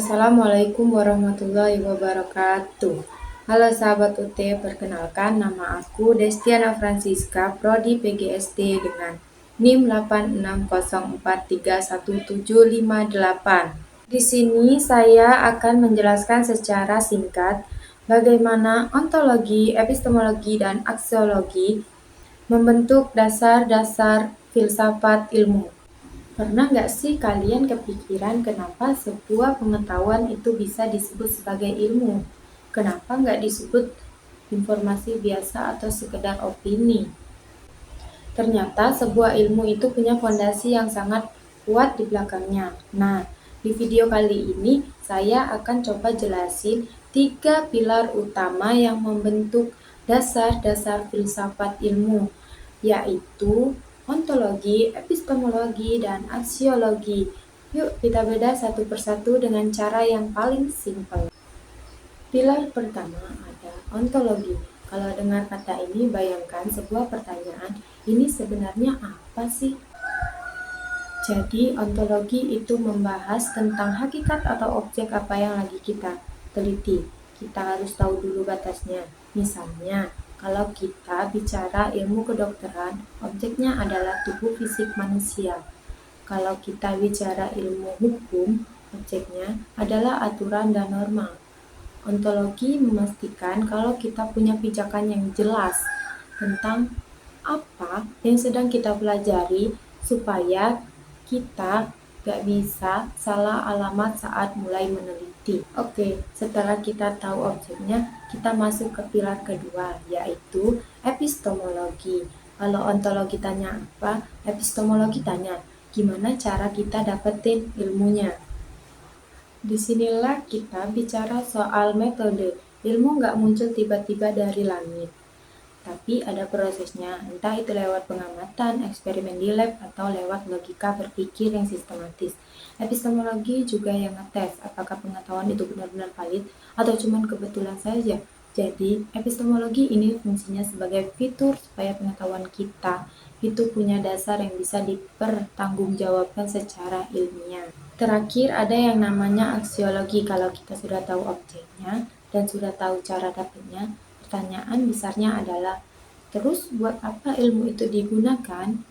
Assalamualaikum warahmatullahi wabarakatuh. Halo sahabat UT, perkenalkan nama aku Destiana Francisca, Prodi PGSD dengan NIM 860431758. Di sini saya akan menjelaskan secara singkat bagaimana ontologi, epistemologi, dan aksiologi membentuk dasar-dasar filsafat ilmu. Pernah nggak sih kalian kepikiran kenapa sebuah pengetahuan itu bisa disebut sebagai ilmu? Kenapa nggak disebut informasi biasa atau sekedar opini? Ternyata sebuah ilmu itu punya fondasi yang sangat kuat di belakangnya. Nah, di video kali ini saya akan coba jelasin 3 pilar utama yang membentuk dasar-dasar filsafat ilmu, yaitu ontologi, epistemologi, dan aksiologi. Yuk kita bedah satu persatu dengan cara yang paling simpel. Pilar pertama ada ontologi. Kalau dengar kata ini, bayangkan sebuah pertanyaan, ini sebenarnya apa sih? Jadi, ontologi itu membahas tentang hakikat atau objek apa yang lagi kita teliti. Kita harus tahu dulu batasnya. Misalnya, kalau kita bicara ilmu kedokteran, objeknya adalah tubuh fisik manusia. Kalau kita bicara ilmu hukum, objeknya adalah aturan dan norma. Ontologi memastikan kalau kita punya pijakan yang jelas tentang apa yang sedang kita pelajari supaya kita gak bisa salah alamat saat mulai meneliti. Oke, setelah kita tahu objeknya, kita masuk ke pilar kedua, yaitu epistemologi. Kalau ontologi tanya apa, epistemologi tanya gimana cara kita dapetin ilmunya. Disinilah kita bicara soal metode. Ilmu nggak muncul tiba-tiba dari langit, tapi ada prosesnya, entah itu lewat pengamatan, eksperimen di lab, atau lewat logika berpikir yang sistematis. Epistemologi juga yang ngetes apakah pengetahuan itu benar-benar valid atau cuma kebetulan saja. Jadi, epistemologi ini fungsinya sebagai fitur supaya pengetahuan kita itu punya dasar yang bisa dipertanggungjawabkan secara ilmiah. Terakhir ada yang namanya aksiologi. Kalau kita sudah tahu objeknya dan sudah tahu cara dapatnya, pertanyaan besarnya adalah, terus buat apa ilmu itu digunakan?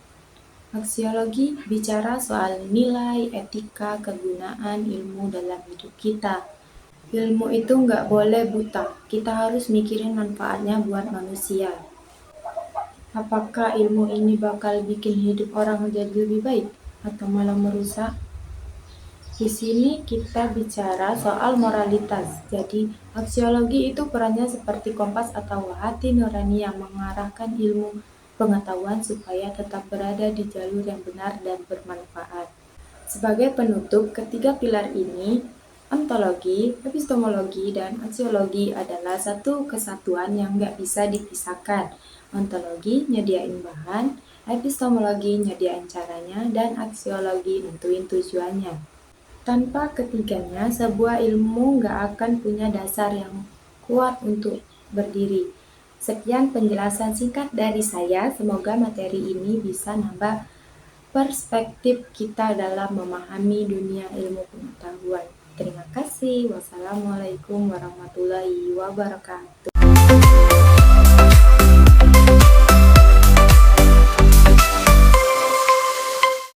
Aksiologi bicara soal nilai, etika, kegunaan ilmu dalam hidup kita. Ilmu itu nggak boleh buta, kita harus mikirin manfaatnya buat manusia. Apakah ilmu ini bakal bikin hidup orang menjadi lebih baik atau malah merusak? Di sini kita bicara soal moralitas. Jadi, aksiologi itu perannya seperti kompas atau hati nurani yang mengarahkan ilmu pengetahuan supaya tetap berada di jalur yang benar dan bermanfaat. Sebagai penutup, ketiga pilar ini, ontologi, epistemologi, dan aksiologi adalah satu kesatuan yang nggak bisa dipisahkan. Ontologi nyediain bahan, epistemologi nyediain caranya, dan aksiologi nentuin tujuannya. Tanpa ketiganya, sebuah ilmu nggak akan punya dasar yang kuat untuk berdiri. Sekian penjelasan singkat dari saya, semoga materi ini bisa nambah perspektif kita dalam memahami dunia ilmu pengetahuan. Terima kasih. Wassalamualaikum warahmatullahi wabarakatuh.